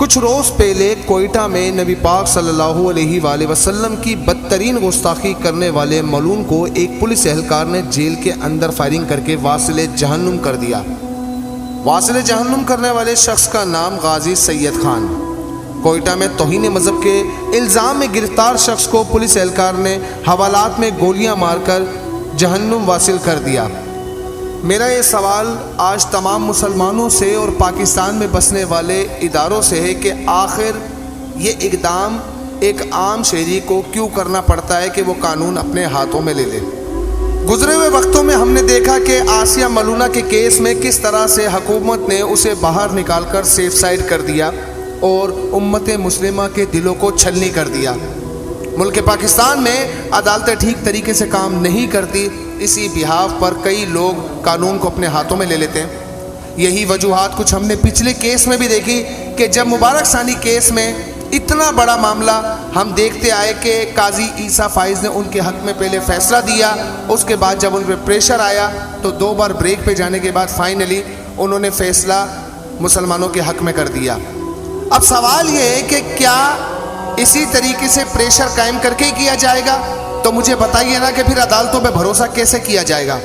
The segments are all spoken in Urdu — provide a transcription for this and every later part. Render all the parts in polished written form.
کچھ روز پہلے کوئٹہ میں نبی پاک صلی اللہ علیہ وآلہ وسلم کی بدترین گستاخی کرنے والے ملعون کو ایک پولیس اہلکار نے جیل کے اندر فائرنگ کر کے واصل جہنم کر دیا۔ واصل جہنم کرنے والے شخص کا نام غازی سید خان۔ کوئٹہ میں توہین مذہب کے الزام میں گرفتار شخص کو پولیس اہلکار نے حوالات میں گولیاں مار کر جہنم واصل کر دیا۔ میرا یہ سوال آج تمام مسلمانوں سے اور پاکستان میں بسنے والے اداروں سے ہے کہ آخر یہ اقدام ایک عام شہری کو کیوں کرنا پڑتا ہے کہ وہ قانون اپنے ہاتھوں میں لے لے۔ گزرے ہوئے وقتوں میں ہم نے دیکھا کہ آسیہ ملعونہ کے کیس میں کس طرح سے حکومت نے اسے باہر نکال کر سیف سائڈ کر دیا اور امت مسلمہ کے دلوں کو چھلنی کر دیا۔ ملک پاکستان میں عدالتیں ٹھیک طریقے سے کام نہیں کرتی، اسی بحاف پر کئی لوگ قانون کو اپنے ہاتھوں میں لے لیتے ہیں۔ یہی وجوہات کچھ ہم نے پچھلے کیس میں بھی دیکھی کہ جب مبارک ثانی کیس میں اتنا بڑا معاملہ ہم دیکھتے آئے کہ قاضی عیسیٰ فائز نے ان کے حق میں پہلے فیصلہ دیا، اس کے بعد جب ان پہ پریشر آیا تو 2 بار بریک پہ جانے کے بعد فائنلی انہوں نے فیصلہ مسلمانوں کے حق میں کر دیا۔ اب سوال یہ ہے کہ کیا اسی طریقے سے پریشر قائم کر کے کیا جائے گا؟ تو مجھے بتائیے نا کہ پھر عدالتوں پہ بھروسہ کیسے کیا جائے گا؟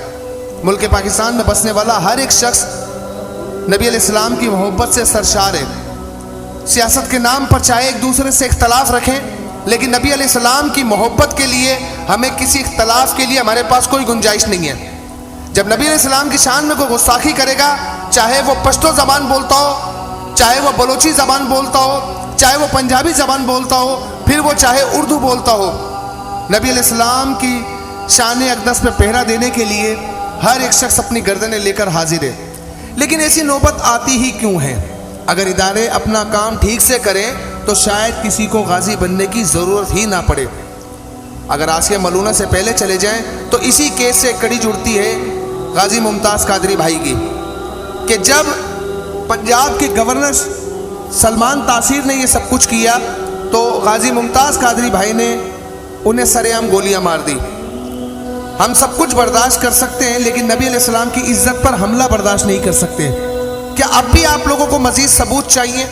ملک پاکستان میں بسنے والا ہر ایک شخص نبی علیہ السلام کی محبت سے سرشار ہے۔ سیاست کے نام پر چاہے ایک دوسرے سے اختلاف رکھیں، لیکن نبی علیہ السلام کی محبت کے لیے ہمیں کسی اختلاف کے لیے ہمارے پاس کوئی گنجائش نہیں ہے۔ جب نبی علیہ السلام کی شان میں کوئی گستاخی کرے گا، چاہے وہ پشتو زبان بولتا ہو، چاہے وہ بلوچی زبان بولتا ہو، چاہے وہ پنجابی زبان بولتا ہو، پھر وہ چاہے اردو بولتا ہو، نبی علیہ السلام کی شان اقدس پہ پہرا دینے کے لیے ہر ایک شخص اپنی گردنیں لے کر حاضر ہے۔ لیکن ایسی نوبت آتی ہی کیوں ہے؟ اگر ادارے اپنا کام ٹھیک سے کریں تو شاید کسی کو غازی بننے کی ضرورت ہی نہ پڑے۔ اگر آسیہ ملعونہ سے پہلے چلے جائیں تو اسی کیس سے کڑی جڑتی ہے غازی ممتاز قادری بھائی کی، کہ جب پنجاب کے گورنر سلمان تاثیر نے یہ سب کچھ کیا تو غازی ممتاز قادری بھائی نے انہیں سر عام گولیاں مار دی۔ ہم سب کچھ برداشت کر سکتے ہیں، لیکن نبی علیہ السلام کی عزت پر حملہ برداشت نہیں کر سکتے۔ کیا اب بھی آپ لوگوں کو مزید ثبوت چاہیے؟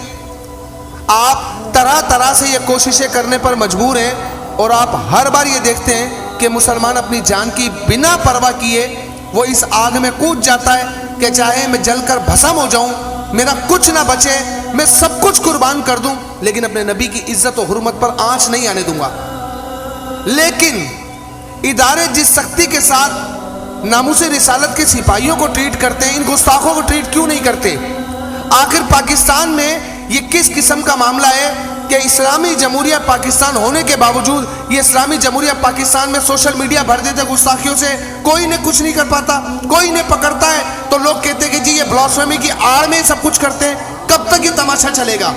آپ طرح طرح سے یہ کوششیں کرنے پر مجبور ہیں، اور آپ ہر بار یہ دیکھتے ہیں کہ مسلمان اپنی جان کی بنا پرواہ کیے وہ اس آگ میں کود جاتا ہے کہ چاہے میں جل کر بھسم ہو جاؤں، میرا کچھ نہ بچے، میں سب کچھ قربان کر دوں، لیکن اپنے نبی کی عزت و حرمت پر آنچ نہیں آنے دوں گا۔ لیکن ادارے جس سختی کے ساتھ ناموس رسالت کے سپاہیوں کو ٹریٹ کرتے ہیں، ان گستاخوں کو ٹریٹ کیوں نہیں کرتے؟ آخر پاکستان میں یہ کس قسم کا معاملہ ہے کہ اسلامی جمہوریہ پاکستان ہونے کے باوجود یہ اسلامی جمہوریہ پاکستان میں سوشل میڈیا بھر دیتے گستاخیوں سے، کوئی نے کچھ نہیں کر پاتا، کوئی نے پکڑتا ہے تو لوگ کہتے ہیں کہ جی یہ بلاسفیمی کی آڑ میں سب کچھ کرتے ہیں۔ کب تک یہ تماشا چلے گا؟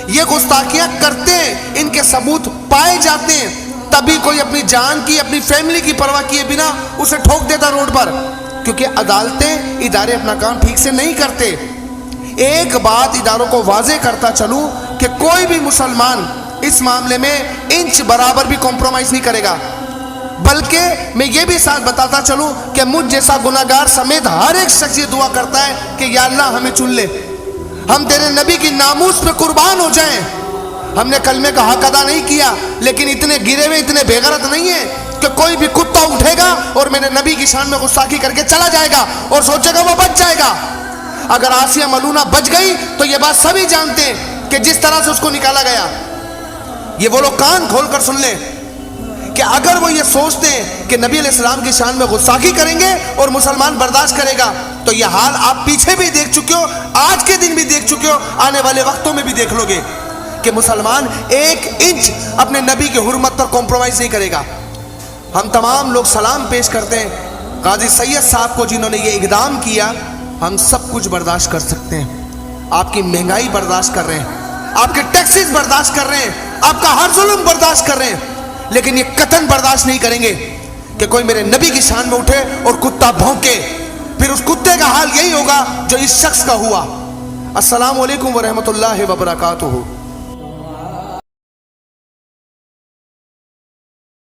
یہ گستاخیاں کرتے ہیں، ان کے ثبوت پائے جاتے ہیں، تبھی کوئی اپنی جان کی، اپنی فیملی کی پرواہ کیے بنا اسے ٹھوک دیتا روڈ پر، کیونکہ عدالتیں، ادارے اپنا کام ٹھیک سے نہیں کرتے۔ ایک بات اداروں کو واضح کرتا چلوں کہ کوئی بھی مسلمان اس معاملے میں انچ برابر بھی کمپرومائز نہیں کرے گا، بلکہ میں یہ بھی ساتھ بتاتا چلوں کہ مجھ جیسا گناہگار سمیت ہر ایک شخص یہ دعا کرتا ہے کہ یا اللہ ہمیں چن لے، ہم تیرے نبی کی ناموس پہ قربان ہو جائیں۔ ہم نے کلمے کا حق ادا نہیں کیا، لیکن اتنے گرے ہوئے، اتنے بے غیرت نہیں ہیں کہ کوئی بھی کتا اٹھے گا اور میرے نبی کی شان میں گستاخی کر کے چلا جائے گا اور سوچے گا وہ بچ جائے گا۔ اگر آسیہ ملعونہ بچ گئی تو یہ بات سبھی جانتے ہیں کہ جس طرح سے اس کو نکالا گیا، یہ وہ لوگ کان کھول کر سن لیں کہ اگر وہ یہ سوچتے ہیں کہ نبی علیہ السلام کی شان میں گستاخی کریں گے اور مسلمان برداشت کرے گا، تو یہ حال آپ پیچھے بھی دیکھ چکے ہو، آج کے دن بھی دیکھ چکے ہو، آنے والے وقتوں میں بھی دیکھ لو گے کہ مسلمان ایک انچ اپنے نبی کی حرمت پر کمپرومائز نہیں کرے گا۔ ہم تمام لوگ سلام پیش کرتے ہیں قاضی سید صاحب کو جنہوں نے یہ اقدام کیا۔ ہم سب کچھ برداشت کر سکتے ہیں، آپ کی مہنگائی برداشت کر رہے ہیں، آپ کے ٹیکسز برداشت کر رہے ہیں، آپ کا ہر ظلم برداشت کر رہے ہیں، لیکن یہ قطعاً برداشت نہیں کریں گے کہ کوئی میرے نبی کی شان میں اٹھے اور کتا بھونکے۔ پھر اس کتے کا حال یہی ہوگا جو اس شخص کا ہوا۔ السلام علیکم ورحمۃ اللہ وبرکاتہ۔